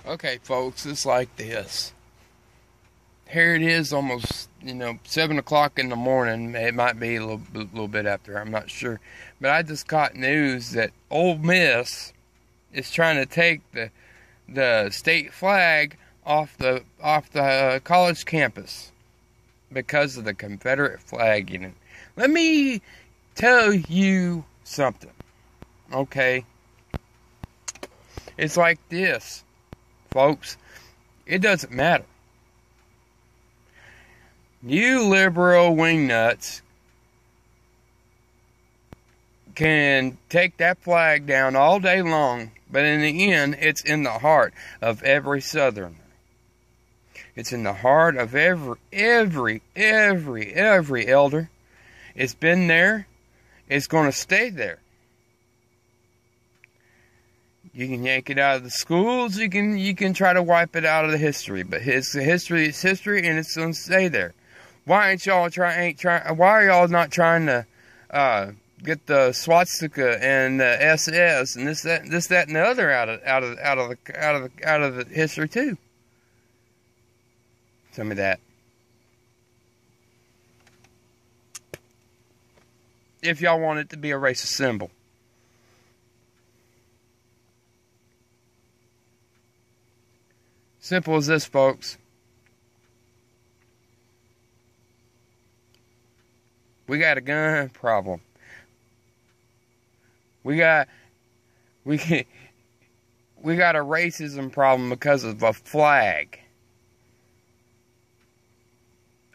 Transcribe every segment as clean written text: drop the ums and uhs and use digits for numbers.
Okay, folks, it's like this. Here it is, almost 7 o'clock in the morning. It might be a little bit after. I'm not sure, but I just caught news that Ole Miss is trying to take the state flag off the college campus because of the Confederate flag in it. Let me tell you something, okay? It's like this, folks. It doesn't matter. You liberal wingnuts can take that flag down all day long, but in the end, it's in the heart of every Southerner. It's in the heart of every elder. It's been there. It's going to stay there. You can yank it out of the schools. You can try to wipe it out of the history, but history is history, and it's going to stay there. Why are y'all not trying to get the swastika and the SS and this that and the other out of the history too? Tell me that. If y'all want it to be a racist symbol. Simple as this, folks. We got a gun problem. We got a racism problem because of a flag.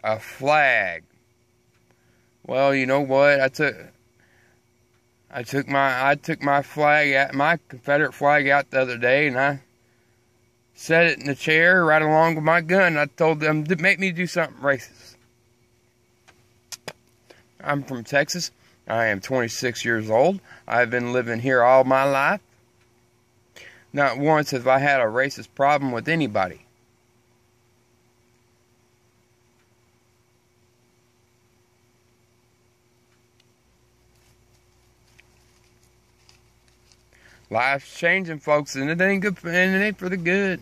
A flag. Well, you know what? I took my flag out, my Confederate flag out the other day, and I set it in the chair right along with my gun. I told them to make me do something racist. I'm from Texas. I am 26 years old. I've been living here all my life. Not once have I had a racist problem with anybody. Life's changing, folks, and it ain't good, and it ain't for the good.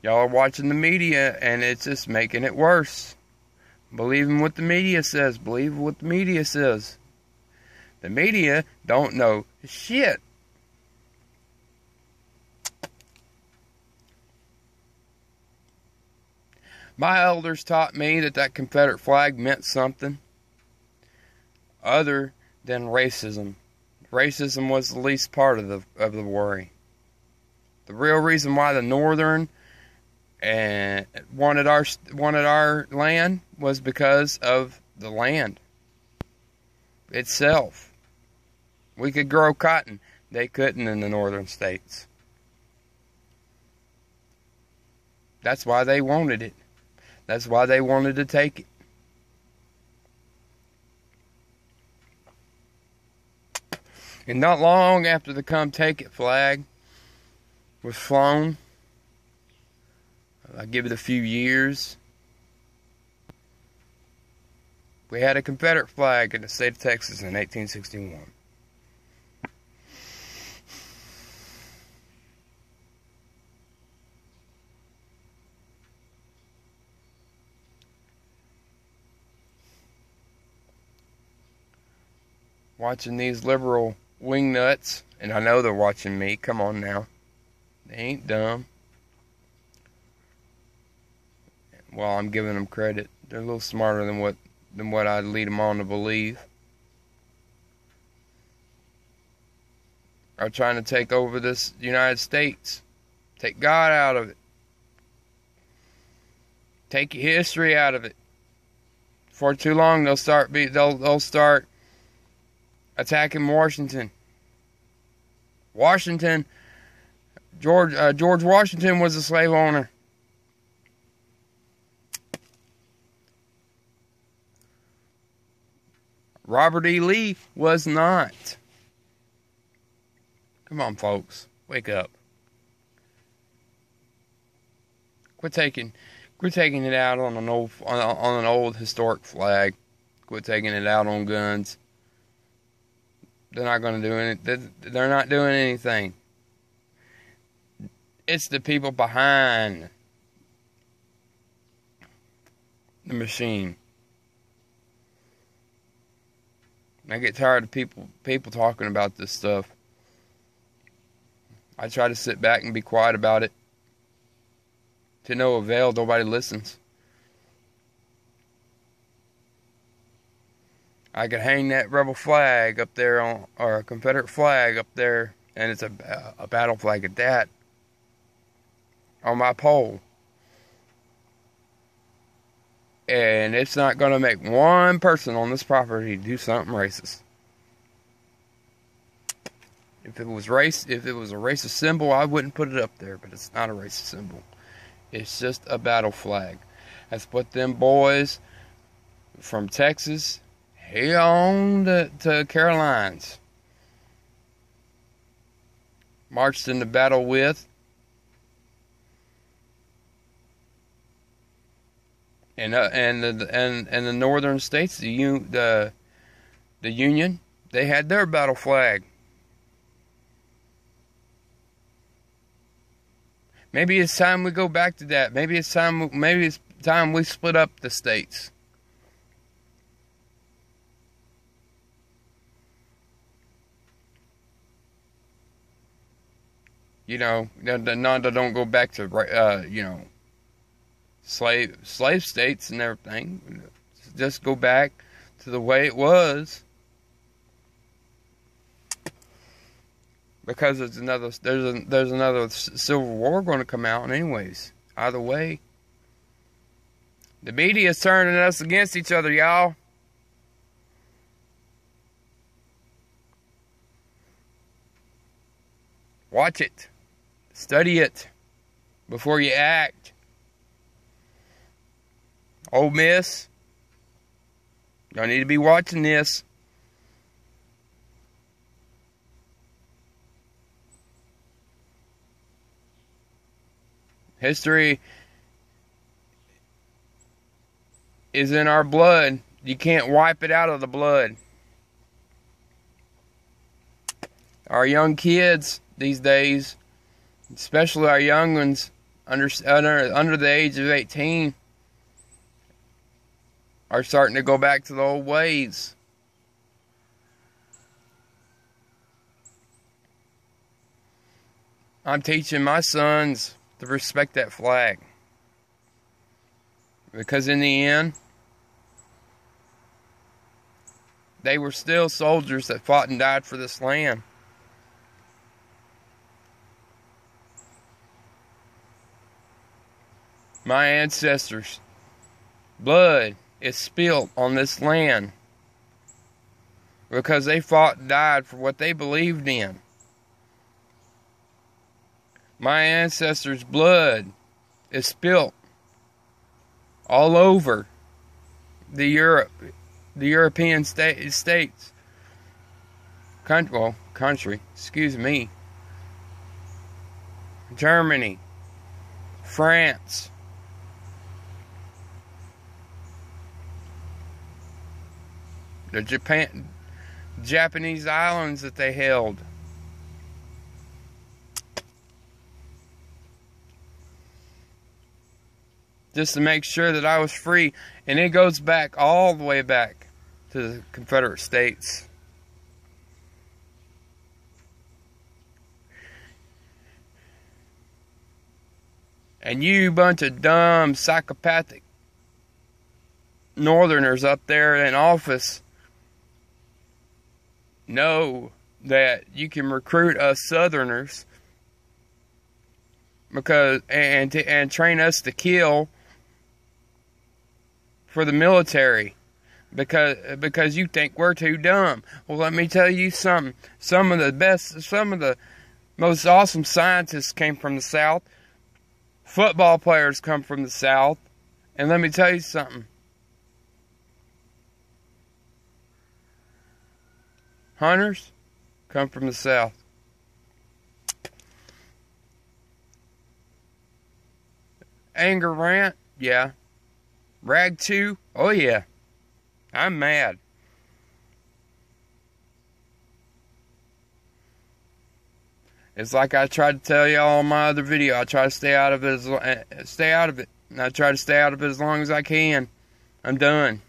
Y'all are watching the media, and it's just making it worse. Believe in what the media says. Believe what the media says. The media don't know shit. My elders taught me that Confederate flag meant something other than racism. Racism was the least part of the worry. The real reason why the Northern and wanted our land was because of the land itself. We could grow cotton. They couldn't in the northern states. That's why they wanted it. That's why they wanted to take it. And not long after the Come Take It flag was flown, I give it a few years, we had a Confederate flag in the state of Texas in 1861. Watching these liberal wingnuts, and I know they're watching me, come on now. They ain't dumb. Well, I'm giving them credit. They're a little smarter than what I'd lead them on to believe. Are trying to take over this United States. Take God out of it. Take history out of it. For too long, they'll start attacking Washington. George Washington was a slave owner. Robert E. Lee was not. Come on, folks. Wake up. Quit taking it out on an old historic flag. Quit taking it out on guns. They're not going to do anything. They're not doing anything. It's the people behind the machine. I get tired of people talking about this stuff. I try to sit back and be quiet about it. To no avail, nobody listens. I could hang that rebel flag up there or a Confederate flag up there, and it's a battle flag at that, on my pole. And it's not going to make one person on this property do something racist. If it was a racist symbol, I wouldn't put it up there, but it's not a racist symbol. It's just a battle flag. That's what them boys from Texas, on to Carolinas, marched into battle with. And the northern states, the Union, they had their battle flag. Maybe it's time we go back to that. Maybe it's time we split up the states. You know, don't go back to you know, slave states and everything. Just go back to the way it was, because there's another civil war going to come out anyways. Either way, the media is turning us against each other, y'all. Watch it, study it before you act. Ole Miss, y'all need to be watching this. History is in our blood. You can't wipe it out of the blood. Our young kids these days, especially our young ones under the age of 18, are starting to go back to the old ways. I'm teaching my sons to respect that flag, because in the end, they were still soldiers that fought and died for this land. My ancestors' blood is spilled on this land because they fought and died for what they believed in. My ancestors' blood is spilled all over the European states. Country, excuse me. Germany, France, the Japanese islands that they held. Just to make sure that I was free. And it goes back, all the way back to the Confederate States. And you bunch of dumb, psychopathic Northerners up there in office know that you can recruit us Southerners and train us to kill for the military because you think we're too dumb. Well, let me tell you something. Some of the most awesome scientists came from the South. Football players come from the South. And let me tell you something. Hunters come from the South. Anger rant, yeah. Rag chew, oh yeah. I'm mad. It's like I tried to tell y'all on my other video. I try to stay out of it, and I try to stay out of it as long as I can. I'm done.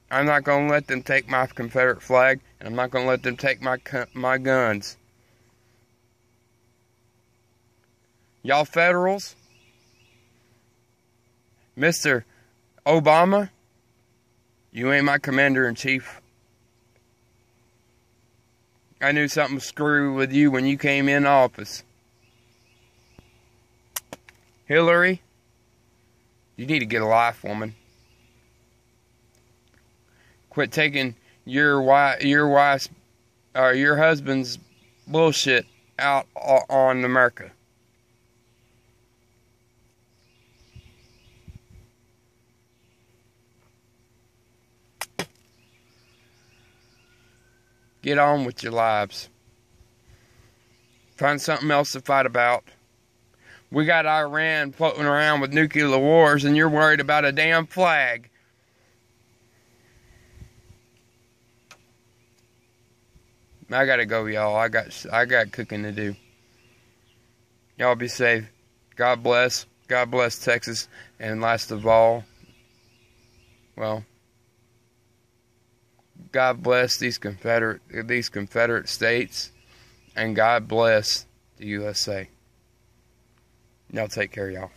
I'm not gonna let them take my Confederate flag, and I'm not gonna let them take my guns. Y'all federals, Mr. Obama, you ain't my commander-in-chief. I knew something was screwy with you when you came in office. Hillary, you need to get a life, woman. Quit taking your wife's or your husband's bullshit out on America. Get on with your lives. Find something else to fight about. We got Iran floating around with nuclear wars, and you're worried about a damn flag. I gotta go, y'all. I got cooking to do. Y'all be safe. God bless. God bless Texas. And last of all, well, God bless these Confederate states, and God bless the USA. Y'all take care, y'all.